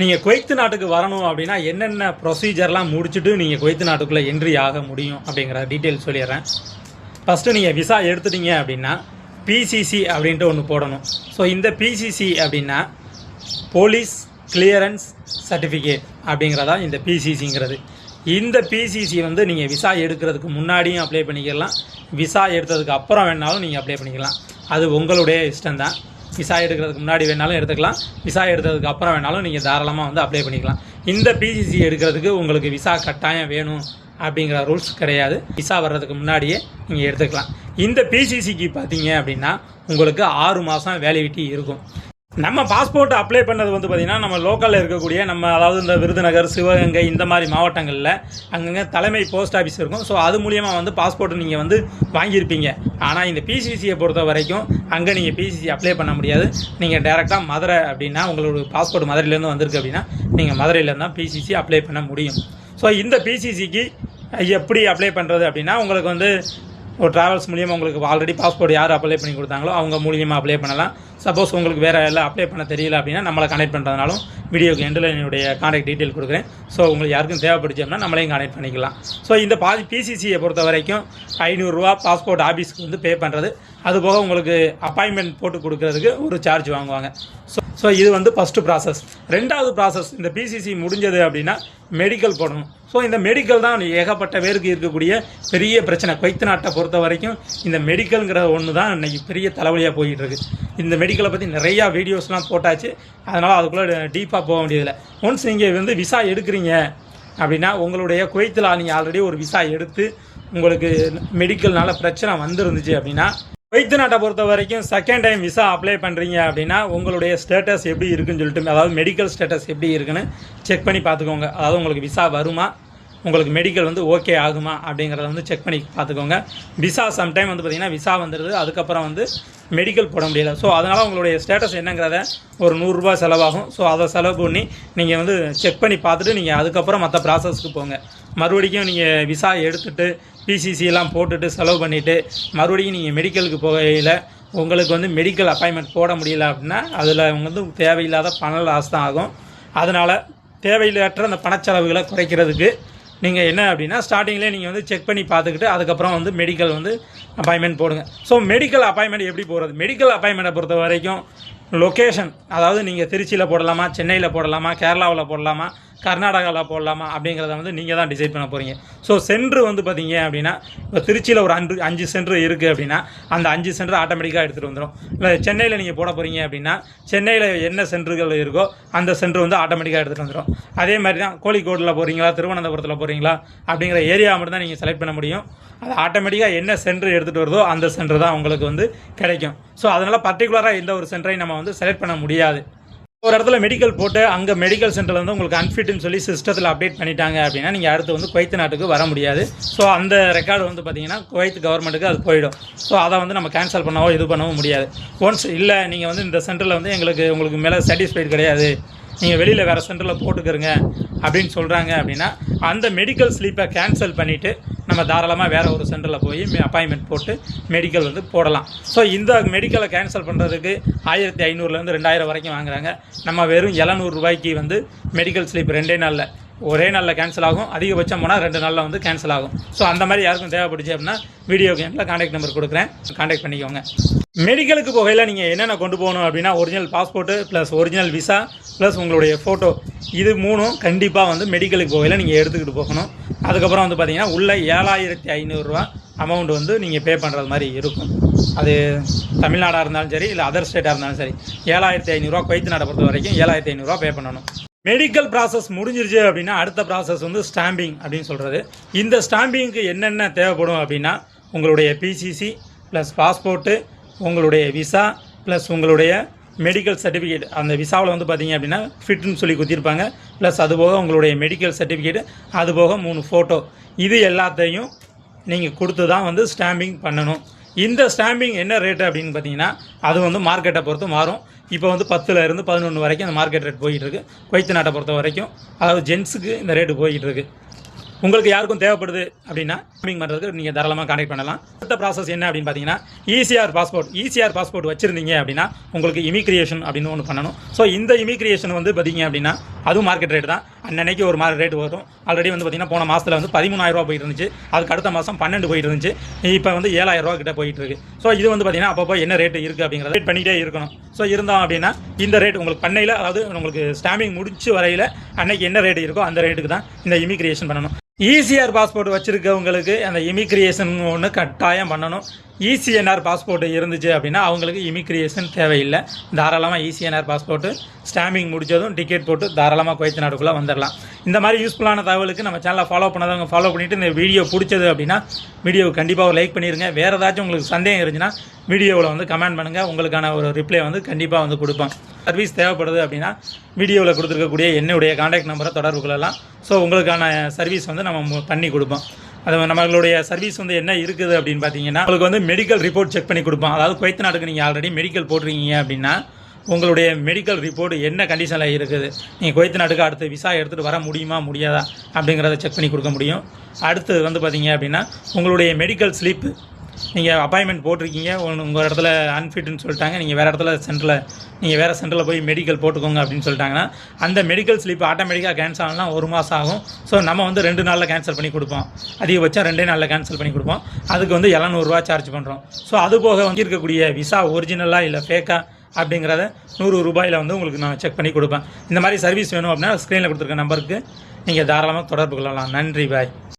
நீங்க குவைத் நாட்டுக்கு வரணும் அப்படின்னா என்னென்ன ப்ரொசீஜர்லாம் முடிச்சுட்டு நீங்க குவைத் நாட்டுக்குள்ள என்ட்ரி ஆக முடியும் அப்படிங்கிற டீட்டெயில் சொல்லிடுறேன். ஃபஸ்ட்டு நீங்கள் விசா எடுத்துட்டீங்க அப்படின்னா பிசிசி அப்படின்ட்டு ஒன்று போடணும். ஸோ இந்த பிசிசி அப்படின்னா போலீஸ் கிளியரன்ஸ் சர்டிஃபிகேட் அப்படிங்கிறதா இந்த பிசிசிங்கிறது. இந்த பிசிசி வந்து நீங்கள் விசா எடுக்கிறதுக்கு முன்னாடியும் அப்ளை பண்ணிக்கலாம், விசா எடுத்ததுக்கு அப்புறம் வேணாலும் நீங்கள் அப்ளை பண்ணிக்கலாம். அது உங்களுடைய இஷ்டம்தான். விசா எடுக்கிறதுக்கு முன்னாடி வேணாலும் எடுத்துக்கலாம், விசா எடுத்ததுக்கு அப்புறம் வேணாலும் நீங்கள் தாராளமாக வந்து அப்ளை பண்ணிக்கலாம். இந்த பிசிசி எடுக்கிறதுக்கு உங்களுக்கு விசா கட்டாயம் வேணும் அப்படிங்கிற ரூல்ஸ் கிடையாது. விசா வர்றதுக்கு முன்னாடியே நீங்கள் எடுத்துக்கலாம். இந்த பிசிசிக்கு பார்த்தீங்க அப்படின்னா உங்களுக்கு 6 மாதம் வேலிடிட்டி இருக்கும். நம்ம பாஸ்போர்ட் அப்ளை பண்ணது வந்து பார்த்திங்கன்னா நம்ம லோக்கலில் இருக்கக்கூடிய அதாவது இந்த விருதுநகர், சிவகங்கை இந்த மாதிரி மாவட்டங்களில் அங்கங்கே தலைமை போஸ்ட் ஆஃபீஸ் இருக்கும். ஸோ அது மூலியமாக வந்து பாஸ்போர்ட் நீங்கள் வந்து வாங்கியிருப்பீங்க. ஆனால் இந்த பிசிசியை பொறுத்த வரைக்கும் அங்கே நீங்கள் பிசிசி அப்ளை பண்ண முடியாது. நீங்கள் டேரெக்டாக மதுரை அப்படின்னா உங்களோட பாஸ்போர்ட் மதுரையிலேருந்து வந்திருக்கு அப்படின்னா நீங்கள் மதுரையிலேருந்து தான் பிசிசி அப்ளை பண்ண முடியும். ஸோ இந்த பிசிசிக்கு எப்படி அப்ளை பண்ணுறது அப்படின்னா உங்களுக்கு வந்து ஒரு ட்ராவல்ஸ் மூலியமாக உங்களுக்கு ஆல்ரெடி பாஸ்போர்ட் யார் அப்ளை பண்ணி கொடுத்தாங்களோ அவங்க மூலியமாக அப்ளை பண்ணலாம். சப்போஸ் உங்களுக்கு வேறு எல்லாம் அப்ளை பண்ண தெரியல அப்படின்னா நம்மளை கனெக்ட் பண்ணுறதுனாலும் வீடியோக்கு எண்டில் என்னுடைய கான்டாக்ட் டீட்டெயில் கொடுக்குறேன். ஸோ உங்களுக்கு யாருக்கும் தேவைப்படுச்சோம்னா நம்மளையும் கான்டாக்ட் பண்ணிக்கலாம். ஸோ இந்த பிசிசியை பொறுத்த வரைக்கும் 500 ரூபா பாஸ்போர்ட் ஆஃபீஸ்க்கு வந்து பே பண்ணுறது, அதுபோக உங்களுக்கு அப்பாயின்மெண்ட் போட்டு கொடுக்கறதுக்கு ஒரு சார்ஜ் வாங்குவாங்க. ஸோ இது வந்து ஃபஸ்ட்டு ப்ராசஸ். ரெண்டாவது ப்ராசஸ், இந்த பிசிசி முடிஞ்சது அப்படின்னா மெடிக்கல் போடணும். ஸோ இந்த மெடிக்கல் தான் ஏகப்பட்ட பேருக்கு இருக்கக்கூடிய பெரிய பிரச்சனை. குவைத் நாட்டை பொறுத்த வரைக்கும் இந்த மெடிக்கல்ங்கிற ஒன்று தான் இன்றைக்கி பெரிய தலைவலியாக போய்கிட்டு இருக்குது. இந்த மெடிக்கலை பற்றி நிறையா வீடியோஸ்லாம் போட்டாச்சு, அதனால் அதுக்குள்ளே டீப்பாக போக வேண்டியதில்லை. ஒன்ஸ் நீங்கள் வந்து விசா எடுக்கிறீங்க அப்படின்னா உங்களுடைய குவைத்தில் நீங்கள் ஆல்ரெடி ஒரு விசா எடுத்து உங்களுக்கு மெடிக்கல்னால பிரச்சனை வந்துருந்துச்சு அப்படின்னா குவைத் நாட்டை பொறுத்த வரைக்கும் செகண்ட் டைம் விசா அப்ளை பண்ணுறீங்க அப்படின்னா உங்களுடைய ஸ்டேட்டஸ் எப்படி இருக்குன்னு சொல்லிட்டு, அதாவது மெடிக்கல் ஸ்டேட்டஸ் எப்படி இருக்குன்னு செக் பண்ணி பார்த்துக்கோங்க. அதாவது உங்களுக்கு விசா வருமா, உங்களுக்கு மெடிக்கல் வந்து ஓகே ஆகுமா அப்படிங்கிறத வந்து செக் பண்ணி பார்த்துக்கோங்க. விசா சம்டைம் வந்து பார்த்திங்கன்னா விசா வந்துடுது, அதுக்கப்புறம் வந்து மெடிக்கல் போட முடியல. ஸோ அதனால் உங்களுடைய ஸ்டேட்டஸ் என்னங்கிறத ஒரு 100 ரூபா செலவாகும். ஸோ அதை செலவு பண்ணி நீங்கள் வந்து செக் பண்ணி பார்த்துட்டு நீங்கள் அதுக்கப்புறம் மற்ற ப்ராசஸ்க்கு போங்க. மறுபடியும் நீங்கள் விசா எடுத்துகிட்டு பிசிசியெல்லாம் போட்டுட்டு செலவு பண்ணிவிட்டு மறுபடியும் நீங்கள் மெடிக்கலுக்கு போகையில் உங்களுக்கு வந்து மெடிக்கல் அப்பாயின்மெண்ட் போட முடியல அப்படின்னா அதில் வந்து தேவையில்லாத பண லாஸ் தான் ஆகும். அதனால் தேவையில்லாத அந்த பணச்செலவுகளை குறைக்கிறதுக்கு நீங்கள் என்ன அப்படின்னா ஸ்டார்டிங்லேயே நீங்கள் வந்து செக் பண்ணி பார்த்துக்கிட்டு அதுக்கப்புறம் வந்து மெடிக்கல் வந்து அப்பாயின்மெண்ட் போடுங்க. ஸோ மெடிக்கல் அப்பாயின்மெண்ட் எப்படி போகிறது? மெடிக்கல் அப்பாயின்மெண்ட்டை பொறுத்த வரைக்கும் லொக்கேஷன், அதாவது நீங்கள் திருச்சியில் போடலாமா, சென்னையில் போடலாமா, கேரளாவில் போடலாமா, கர்நாடகாவில் போடலாமா அப்படிங்கிறத வந்து நீங்கள் தான் டிசைட் பண்ண போகிறீங்க. ஸோ சென்ட்ரு வந்து பார்த்தீங்க அப்படின்னா இப்போ திருச்சியில் ஒரு 5 சென்ட்ரு இருக்குது அப்படின்னா அந்த 5 சென்ட்ரு ஆட்டோமேட்டிக்காக எடுத்துகிட்டு வந்துடும். இல்லை சென்னையில் நீங்கள் போட போகிறீங்க அப்படின்னா சென்னையில் என்ன சென்ட்ருகள் இருக்கோ அந்த சென்ட்ரு வந்து ஆட்டோமேட்டிக்காக எடுத்துகிட்டு வந்துடும். அதே மாதிரி தான் கோழிக்கோடில் போகிறீங்களா, திருவனந்தபுரத்தில் போகிறீங்களா அப்படிங்கிற ஏரியா மட்டும் தான் நீங்கள் செலக்ட் பண்ண முடியும். அது ஆட்டோமேட்டிக்காக என்ன சென்டர் எடுத்துகிட்டு வருதோ அந்த சென்டர் தான் உங்களுக்கு வந்து கிடைக்கும். ஸோ அதனால் பர்டிகுலராக எந்த ஒரு சென்டரையும் நம்ம வந்து செலக்ட் பண்ண முடியாது. ஒரு இடத்துல மெடிக்கல் போட்டு அங்கே மெடிக்கல் சென்டரில் வந்து உங்களுக்கு அன்ஃபிட்னு சொல்லி சிஸ்டத்தில் அப்டேட் பண்ணிட்டாங்க அப்படின்னா நீங்கள் அடுத்து வந்து குவைத் நாட்டுக்கு வர முடியாது. ஸோ அந்த ரெக்கார்டு வந்து பார்த்தீங்கன்னா குவைத் கவர்மெண்ட்டுக்கு அது போயிடும். ஸோ அதை வந்து நம்ம கேன்சல் பண்ணவோ இது பண்ணவும் முடியாது. ஒன்ஸ் இல்லை நீங்கள் வந்து இந்த சென்டரில் வந்து உங்களுக்கு மேலே சாட்டிஸ்ஃபைடு கிடையாது, நீங்கள் வெளியில் வேறு சென்டரில் போட்டுக்கிறங்க அப்படின்னு சொல்கிறாங்க அப்படின்னா அந்த மெடிக்கல் ஸ்லீப்பை கேன்சல் பண்ணிவிட்டு நம்ம தாராளமாக வேறு ஒரு சென்டரில் போய் அப்பாயின்மெண்ட் போட்டு மெடிக்கல் வந்து போடலாம். ஸோ இந்த மெடிக்கலை கேன்சல் பண்ணுறதுக்கு 1500லேருந்து 2000 வரைக்கும் வாங்குறாங்க. நம்ம வெறும் 700 ரூபாய்க்கு வந்து மெடிக்கல் ஸ்லீப் 2 நாளில் ஒரே நாளில் கேன்சல் ஆகும். அதிகபட்சம் போனால் 2 நாளில் வந்து கேன்சல் ஆகும். ஸோ அந்த மாதிரி யாருக்கும் தேவைப்படுச்சு அப்படின்னா வீடியோ கேமில் கான்டாக்ட் நம்பர் கொடுக்குறேன், கான்டாக்ட் பண்ணிக்கோங்க. மெடிக்கலுக்கு போகையில் நீங்கள் என்னென்ன கொண்டு போகணும் அப்படின்னா original passport plus original visa plus உங்களுடைய ஃபோட்டோ, இது 3ம் கண்டிப்பாக வந்து மெடிக்கலுக்கு போகையில் நீங்கள் எடுத்துக்கிட்டு போகணும். அதுக்கப்புறம் வந்து பார்த்தீங்கன்னா உள்ள 7500 ரூபா அமௌண்ட் வந்து நீங்கள் பே பண்ணுறது மாதிரி இருக்கும். அது தமிழ்நாடாக இருந்தாலும் சரி இல்லை அதர் ஸ்டேட்டாக இருந்தாலும் சரி 7500 ரூபா குவைத் நாட்டை பொறுத்த வரைக்கும் 7500 ரூபா பே பண்ணணும். மெடிக்கல் ப்ராசஸ் முடிஞ்சிருச்சு அப்படின்னா அடுத்த ப்ராசஸ் வந்து ஸ்டாம்பிங் அப்படின்னு சொல்கிறது. இந்த ஸ்டாம்பிங்க்கு என்னென்ன தேவைப்படும் அப்படின்னா உங்களுடைய பிசிசி ப்ளஸ் பாஸ்போர்ட்டு, உங்களுடைய விசா ப்ளஸ் உங்களுடைய மெடிக்கல் சர்டிஃபிகேட். அந்த விசாவில் வந்து பார்த்தீங்க அப்படின்னா ஃபிட்னு சொல்லி குத்திருப்பாங்க. ப்ளஸ் அதுபோக உங்களுடைய மெடிக்கல் சர்டிஃபிகேட், அதுபோக 3 ஃபோட்டோ, இது எல்லாத்தையும் நீங்கள் கொடுத்து தான் வந்து ஸ்டாம்பிங் பண்ணணும். இந்த ஸ்டாம்பிங் என்ன ரேட்டு அப்படின்னு பார்த்தீங்கன்னா அது வந்து மார்க்கெட்டை பொறுத்து மாறும். இப்போ வந்து 10லேருந்து 11 வரைக்கும் அந்த மார்க்கெட் ரேட் போயிட்டுருக்கு குவைத் நாட்டை பொறுத்த வரைக்கும். அதாவது ஜென்ஸுக்கு இந்த ரேட்டு போயிட்டுருக்கு. உங்களுக்கு யாருக்கும் தேவைப்படுது அப்படின்னா ஷாப்பிங் பண்ணுறதுக்கு நீங்கள் தாராளமாக கான்டாக்ட் பண்ணலாம். அடுத்த ப்ராசஸ் என்ன அப்படின்னு பார்த்தீங்கன்னா ஈசிஆர் பாஸ்போர்ட் வச்சுருந்தீங்க அப்படின்னா உங்களுக்கு இமிக்ரியேஷன் அப்படின்னு ஒன்று பண்ணணும். ஸோ இந்த இமிக்ரியேஷன் வந்து பார்த்தீங்க அப்படின்னா அதுவும் மார்க்கெட் ரேட் தான். அன்னைக்கு ஒரு மாதிரி ரேட் வரும். ஆல்ரெடி வந்து பார்த்தீங்கன்னா போன மாதத்தில் வந்து 13,000 போயிட்டு இருந்துச்சு. அதுக்கு அடுத்த மாதம் 12 போயிட்டு இருந்துச்சு. இப்போ வந்து 7,000 கிட்ட போயிட்டு இருக்கு. ஸோ இது வந்து பார்த்தீங்கன்னா அப்பப்போ என்ன ரேட் இருக்குது அப்படிங்கிறத ரேட் பண்ணிகிட்டே இருக்கணும். ஸோ இருந்தோம் அப்படின்னா இந்த ரேட் உங்களுக்கு பண்ணையில், அதாவது உங்களுக்கு ஸ்டாம்பிங் முடிச்சு வரையில் அன்னைக்கு என்ன ரேட் இருக்கோ அந்த ரேட்டுக்கு தான் இந்த இமிக்ரியேஷன் பண்ணணும். ஈசிஆர் பாஸ்போர்ட் வச்சுருக்கவங்களுக்கு அந்த இமிக்ரியேஷன் ஒன்று கட்டாயம் பண்ணணும். இசிஎன்ஆர் பாஸ்போர்ட் இருந்துச்சு அப்படின்னா அவங்களுக்கு இமிக்ரியேஷன் தேவையில்லை. தாராளமாக இசிஎன்ஆர் பாஸ்போர்ட்டு ஸ்டாம்பிங் முடித்ததும் டிக்கெட் போட்டு தாராளமாக குவைத் நாட்டுக்குள்ளே வந்துடலாம். இந்த மாதிரி யூஸ்ஃபுல்லான தகவலுக்கு நம்ம சேனலை ஃபாலோ பண்ணாதவங்க ஃபாலோ பண்ணிவிட்டு இந்த வீடியோ பிடிச்சது அப்படின்னா வீடியோவுக்கு கண்டிப்பாக ஒரு லைக் பண்ணிடுங்க. வேறு ஏதாச்சும் உங்களுக்கு சந்தேகம் இருந்துச்சுன்னா வீடியோவில் வந்து கமெண்ட் பண்ணுங்கள். உங்களுக்கான ஒரு ரிப்ளை வந்து கண்டிப்பாக வந்து கொடுப்போம். சர்வீஸ் தேவைப்படுது அப்படின்னா வீடியோவில் கொடுத்துருக்கக்கூடிய என்னுடைய கான்டாக்ட் நம்பரை தொடர்பு கொள்ளலாம். ஸோ உங்களுக்கான சர்வீஸ் வந்து நம்ம பண்ணி கொடுப்போம். அது நம்மளுடைய சர்வீஸ் வந்து என்ன இருக்குது அப்படின்னு பார்த்தீங்கன்னா உங்களுக்கு வந்து மெடிக்கல் ரிப்போர்ட் செக் பண்ணி கொடுப்போம். அதாவது குவைத் நாட்டுக்கு நீங்கள் ஆல்ரெடி மெடிக்கல் போட்டிருக்கீங்க அப்படின்னா உங்களுடைய மெடிக்கல் ரிப்போர்ட் என்ன கண்டிஷனில் இருக்குது, நீங்கள் குவைத் நாட்டுக்கு அடுத்து விசா எடுத்துகிட்டு வர முடியுமா முடியாதா அப்படிங்கிறத செக் பண்ணி கொடுக்க முடியும். அடுத்து வந்து பார்த்தீங்க அப்படின்னா உங்களுடைய மெடிக்கல் ஸ்லிப்பு, நீங்கள் அப்பாயின்மெண்ட் போட்டிருக்கீங்க, உங்கள் இடத்துல அன்ஃபிட்னு சொல்லிட்டாங்க, நீங்கள் வேறு சென்டரில் போய் மெடிக்கல் போட்டுக்கோங்க அப்படின்னு சொல்லிட்டாங்கன்னா அந்த மெடிக்கல் ஸ்லிப் ஆட்டோமேட்டிக்காக கேன்சல் ஆனால் 1 மாதம் ஆகும். ஸோ நம்ம வந்து 2 நாளில் கேன்சல் பண்ணி கொடுப்போம். அதிகபட்சம் 2 நாளில் கேன்சல் பண்ணி கொடுப்போம். அதுக்கு வந்து 700 சார்ஜ் பண்ணுறோம். ஸோ அது போக வந்து இருக்கக்கூடிய விசா ஒரிஜினலாக இல்லை ஃபேக்கா அப்படிங்கிறத 100 ரூபாயில் வந்து உங்களுக்கு நான் செக் பண்ணி கொடுப்பேன். இந்த மாதிரி சர்வீஸ் வேணும் அப்படின்னா ஸ்க்ரீனில் கொடுத்துருக்க நம்பருக்கு நீங்கள் தாராளமாக தொடர்பு கொள்ளலாம். நன்றி, பாய்.